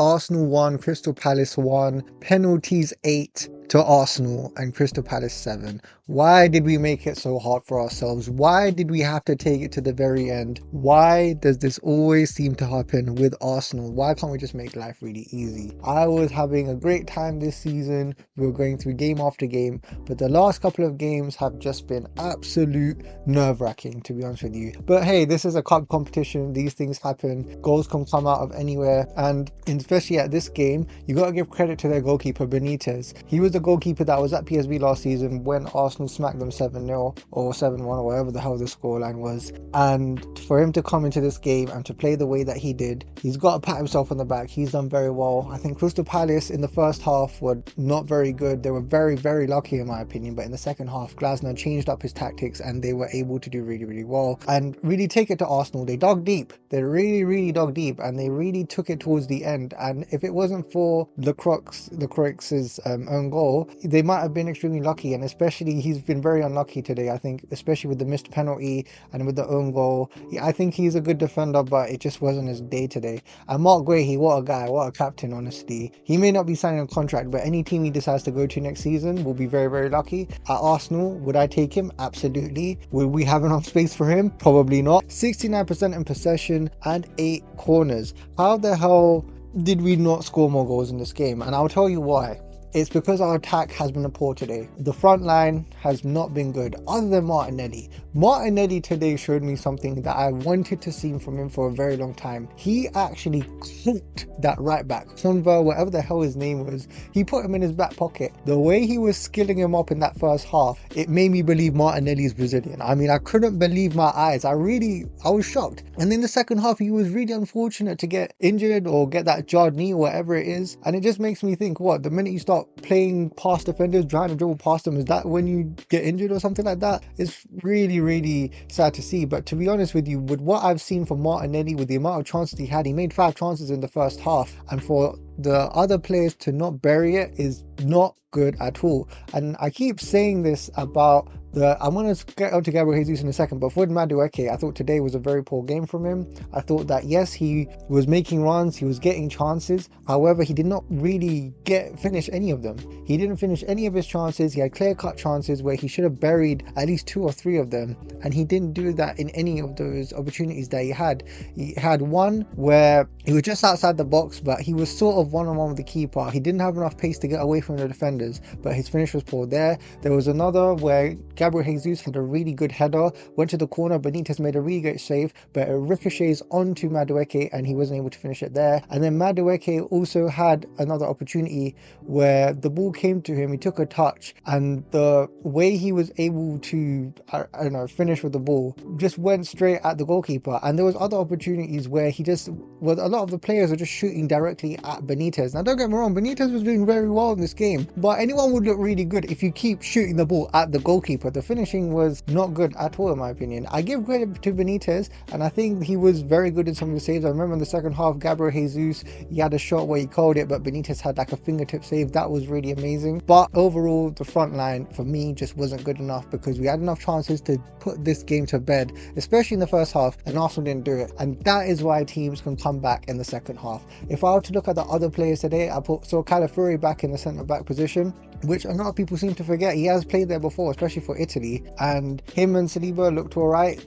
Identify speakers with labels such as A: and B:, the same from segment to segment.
A: Arsenal 1, Crystal Palace 1, penalties 8 to Arsenal and Crystal Palace 7. Why did we make it so hard for ourselves? Why did we have to take it to the very end? Why does this always seem to happen with Arsenal? Why can't we just make life really easy? I was having a great time this season. We were going through game after game, but the last couple of games have just been absolute nerve-wracking, to be honest with you. But hey, this is a cup competition. These things happen. Goals can come out of anywhere, and especially at this game, you got to give credit to their goalkeeper Benitez. He was the goalkeeper that was at PSV last season when Arsenal smacked them 7-0 or 7-1 or whatever the hell the scoreline was, and for him to come into this game and to play the way that he did, he's got to pat himself on the back. He's done very well. I think Crystal Palace in the first half were not very good. They were very lucky in my opinion, but in the second half Glasner changed up his tactics and they were able to do really well and really take it to Arsenal. They dug deep. They really dug deep, and they really took it towards the end, and if it wasn't for Lacroix's own goal, they might have been extremely lucky. And especially he's been very unlucky today, I think, especially with the missed penalty and with the own goal. I think he's a good defender, but it just wasn't his day today. And Marc Guéhi, what a guy, what a captain, honestly. He may not be signing a contract, but any team he decides to go to next season will be very lucky. At Arsenal, would I take him? Absolutely. Will we have enough space for him? Probably not. 69% in possession and 8 corners. How the hell did we not score more goals in this game? And I'll tell you why. It's because our attack has been poor today. The front line has not been good, other than Martinelli. Martinelli today showed me something that I wanted to see from him for a very long time. He actually cooked that right back, Conver, whatever the hell his name was. He put him in his back pocket. The way he was skilling him up in that first half, it made me believe Martinelli is Brazilian. I mean, I couldn't believe my eyes. I was shocked. And then the second half, he was really unfortunate to get injured or get that jarred knee or whatever it is. And it just makes me think, what, the minute you start playing past defenders, trying to dribble past them, is that when you get injured or something like that? It's really sad to see. But to be honest with you, with what I've seen from Martinelli, with the amount of chances he had, he made 5 chances in the first half, and for the other players to not bury it is not good at all. And I keep saying this about I'm going to get on to Gabriel Jesus in a second, but for Madueke, I thought today was a very poor game from him. I thought that, yes, he was making runs, he was getting chances, however, he did not really finish any of them. He didn't finish any of his chances. He had clear-cut chances where he should have buried at least 2 or 3 of them, and he didn't do that in any of those opportunities that he had. He had one where he was just outside the box, but he was sort of one-on-one with the keeper. He didn't have enough pace to get away from the defenders, but his finish was poor there. There was another where Gabriel Jesus had a really good header, went to the corner, Benitez made a really great save, but it ricochets onto Madueke and he wasn't able to finish it there. And then Madueke also had another opportunity where the ball came to him, he took a touch, and the way he was able to, I don't know, finish with the ball just went straight at the goalkeeper. And there was other opportunities where a lot of the players were just shooting directly at Benitez. Now don't get me wrong, Benitez was doing very well in this game, but anyone would look really good if you keep shooting the ball at the goalkeeper. The finishing was not good at all in my opinion. I give credit to Benitez, and I think he was very good in some of the saves. I remember in the second half, Gabriel Jesus, he had a shot where he called it, but Benitez had like a fingertip save. That was really amazing. But overall, the front line for me just wasn't good enough, because we had enough chances to put this game to bed, especially in the first half, and Arsenal didn't do it. And that is why teams can come back in the second half. If I were to look at the other players today, I saw Calafuri back in the centre back position, which a lot of people seem to forget. He has played there before, especially for Italy, and him and Saliba looked all right.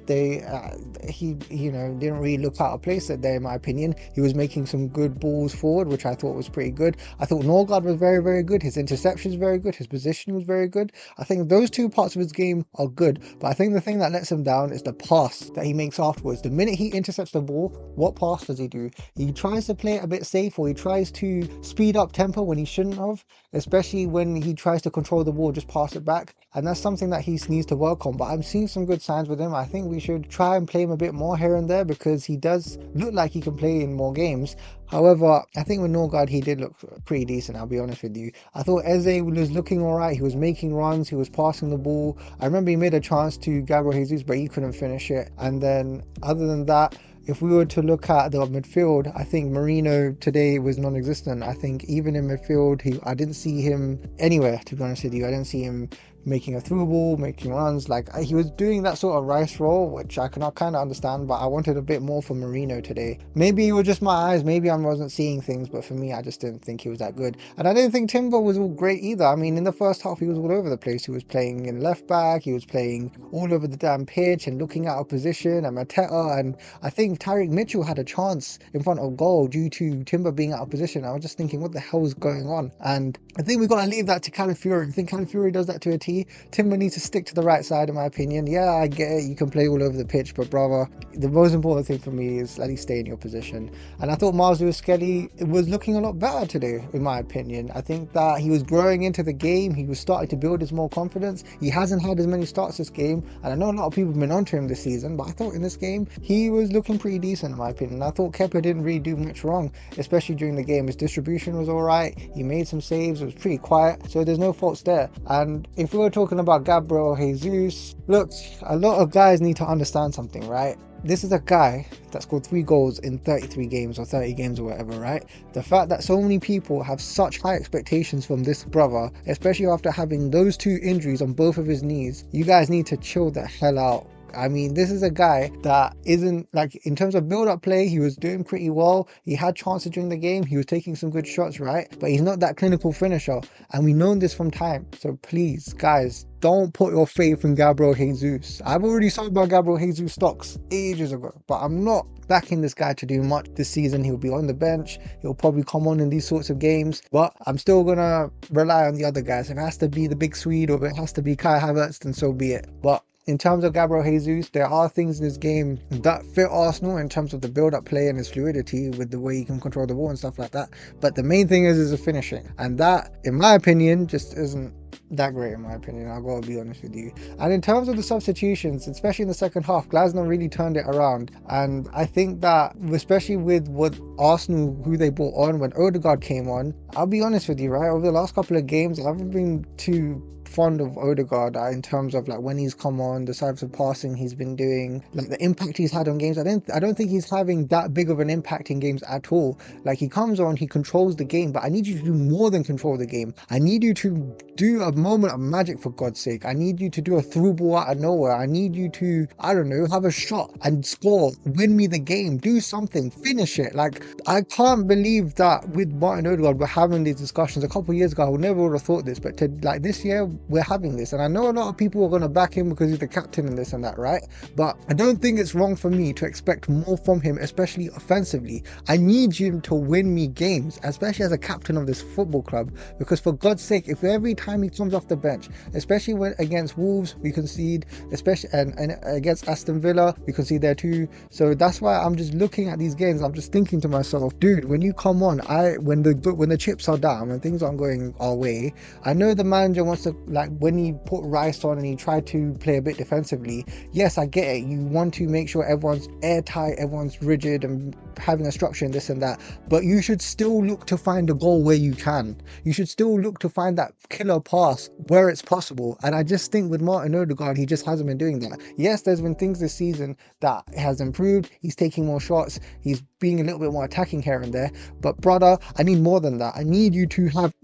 A: He didn't really look out of place there in my opinion. He was making some good balls forward, which I thought was pretty good. I thought Norgard was very good. His interception was very good. His position was very good. I think those 2 parts of his game are good, but I think the thing that lets him down is the pass that he makes afterwards. The minute he intercepts the ball, what pass does he do? He tries to play it a bit safe, or he tries to speed up tempo when he shouldn't have, especially when he tries to control the ball, just pass it back. And that's something that he needs to work on. But I'm seeing some good signs with him. I think we should try and play him a bit more here and there, because he does look like he can play in more games. However, I think with Norgard, he did look pretty decent, I'll be honest with you. I thought Eze was looking all right. He was making runs, he was passing the ball. I remember he made a chance to Gabriel Jesus, but he couldn't finish it. And then other than that, if we were to look at the midfield, I think Marino today was non-existent. I think even in midfield, I didn't see him anywhere, to be honest with you. I didn't see him making a through ball, making runs. Like he was doing that sort of Rice role, which I cannot kind of understand, but I wanted a bit more from Marino today. Maybe it was just my eyes, maybe I wasn't seeing things, but for me, I just didn't think he was that good. And I didn't think Timber was all great either. I mean, in the first half, he was all over the place. He was playing in left back, he was playing all over the damn pitch and looking out of position, and Mateta, and I think Tyreek Mitchell had a chance in front of goal due to Timber being out of position. I was just thinking, what the hell is going on? And I think we've got to leave that to Calafiori. I think Calafiori does that to a T. Timber needs to stick to the right side, in my opinion. Yeah, I get it, you can play all over the pitch, but brother, the most important thing for me is at least stay in your position. And I thought Miles Lewis-Skelly was looking a lot better today, in my opinion. I think that he was growing into the game. He was starting to build his more confidence. He hasn't had as many starts this game, and I know a lot of people have been onto him this season, but I thought in this game he was looking pretty decent, in my opinion. I thought Kepa didn't really do much wrong, especially during the game. His distribution was alright, he made some saves, it was pretty quiet, so there's no faults there. And if we were talking about Gabriel Jesus, look, a lot of guys need to understand something, right? This is a guy that scored 3 goals in 33 games or 30 games or whatever, right? The fact that so many people have such high expectations from this brother, especially after having those 2 injuries on both of his knees, you guys need to chill the hell out. I mean, this is a guy that isn't, like, in terms of build-up play, he was doing pretty well. He had chances during the game. He was taking some good shots, right? But he's not that clinical finisher. And we've known this from time. So please, guys, don't put your faith in Gabriel Jesus. I've already sold my Gabriel Jesus stocks ages ago, but I'm not backing this guy to do much this season. He'll be on the bench. He'll probably come on in these sorts of games, but I'm still going to rely on the other guys. If it has to be the big Swede or if it has to be Kai Havertz, then so be it. But in terms of Gabriel Jesus, there are things in this game that fit Arsenal in terms of the build-up play and his fluidity with the way he can control the ball and stuff like that. But the main thing is the finishing. And that, in my opinion, just isn't that great, in my opinion. I've got to be honest with you. And in terms of the substitutions, especially in the second half, Glasner really turned it around. And I think that, especially with what Arsenal, who they brought on when Odegaard came on, I'll be honest with you, right? Over the last couple of games, I haven't been too fond of Odegaard in terms of like when he's come on, the types of passing he's been doing, like the impact he's had on games. I don't think he's having that big of an impact in games at all. Like he comes on, he controls the game, but I need you to do more than control the game. I need you to do a moment of magic, for God's sake. I need you to do a through ball out of nowhere. I need you to, I don't know, have a shot and score, win me the game, do something, finish it. Like, I can't believe that with Martin Odegaard we're having these discussions. A couple of years ago I would never would have thought this, but like this year we're having this, and I know a lot of people are going to back him because he's the captain and this and that, right? But I don't think it's wrong for me to expect more from him, especially offensively. I need him to win me games, especially as a captain of this football club, because for God's sake, if every time he comes off the bench, especially when against Wolves we concede, especially and against Aston Villa we concede there too. So that's why I'm just looking at these games, I'm just thinking to myself, dude, when you come on, when the chips are down, when things aren't going our way, I know the manager wants to, like when he put Rice on and he tried to play a bit defensively, yes, I get it, you want to make sure everyone's airtight, everyone's rigid and having a structure and this and that, but you should still look to find a goal where you can. You should still look to find that killer pass where it's possible, and I just think with Martin Odegaard he just hasn't been doing that. Yes, there's been things this season that has improved, he's taking more shots, he's being a little bit more attacking here and there, but brother, I need more than that. I need you to have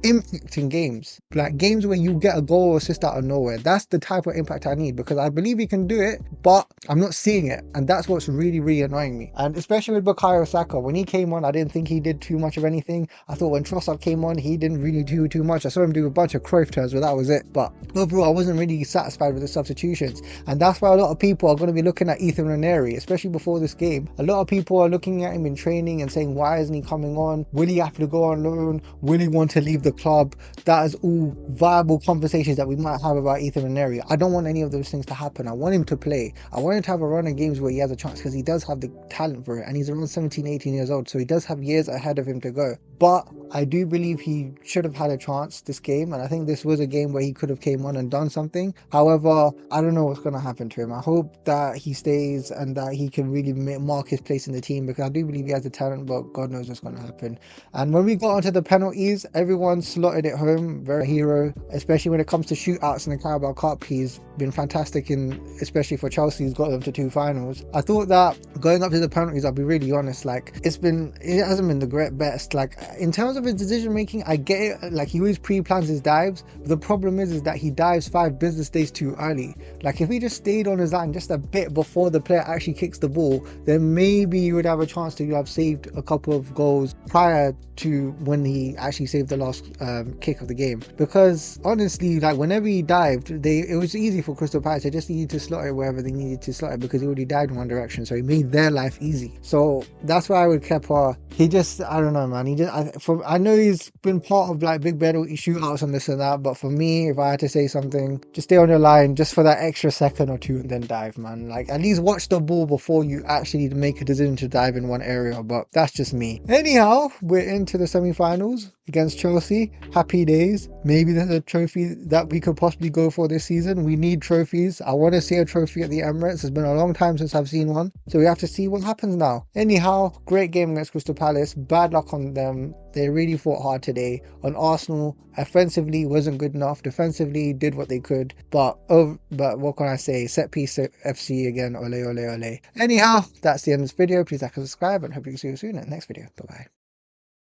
A: impact in games, like games where you get a goal or assist out of nowhere. That's the type of impact I need, because I believe he can do it, but I'm not seeing it, and that's what's really annoying me. And especially with Bukayo Saka, when he came on I didn't think he did too much of anything. I thought when Trossard came on he didn't really do too much. I saw him do a bunch of Cruyff turns, but that was it. But overall I wasn't really satisfied with the substitutions, and that's why a lot of people are going to be looking at Ethan Ranieri, especially before this game. A lot of people are looking at him in training and saying, why isn't he coming on? Will he have to go on loan? Will he want to leave the club? That is all viable conversations that we might have about Ethan Ranieri. I don't want any of those things to happen. I want him to play. I want him to have a run in games where he has a chance, because he does have the talent for it, and he's around 17-18 years old, so he does have years ahead of him to go. But I do believe he should have had a chance this game, and I think this was a game where he could have came on and done something. However, I don't know what's going to happen to him. I hope that he stays and that he can really mark his place in the team, because I do believe he has the talent, but God knows what's going to happen. And when we got onto the penalties, everyone slotted it home. Very hero, especially when it comes to shootouts in the Carabao Cup. He's been fantastic especially for Chelsea. He's got them to 2 finals. I thought that going up to the penalties, I'll be really honest, like it hasn't been the great best. Like in terms of his decision making, I get it. Like, he always pre-plans his dives. The problem is that he dives 5 business days too early. Like, if he just stayed on his line just a bit before the player actually kicks the ball, then maybe you would have a chance to have saved a couple of goals prior to when he actually saved the last kick of the game. Because honestly, like, whenever he dived, it was easy for Crystal Palace. They just needed to slot it wherever they needed to slot it, because he already dived in one direction, so he made their life easy. So that's why with Kepa, he just, I don't know, man. He just, I know he's been part of like big penalty shootouts and this and that, but for me, if I had to say something, just stay on your line just for that extra second or two and then dive, man. Like, at least watch the ball before you actually make a decision to dive in one area. But that's just me. Anyhow, we're into the semi-finals against Chelsea. Happy days. Maybe there's a trophy that we could possibly go for this season. We need trophies. I want to see a trophy at the Emirates. It's been a long time since I've seen one, so we have to see what happens now. Anyhow, great game against Crystal Palace. Bad luck on them. They really fought hard today. On Arsenal, offensively wasn't good enough. Defensively did what they could, but what can I say? Set piece FC again. Ole ole ole. Anyhow, that's the end of this video. Please like and subscribe, and hope you see you soon in the next video. Bye bye.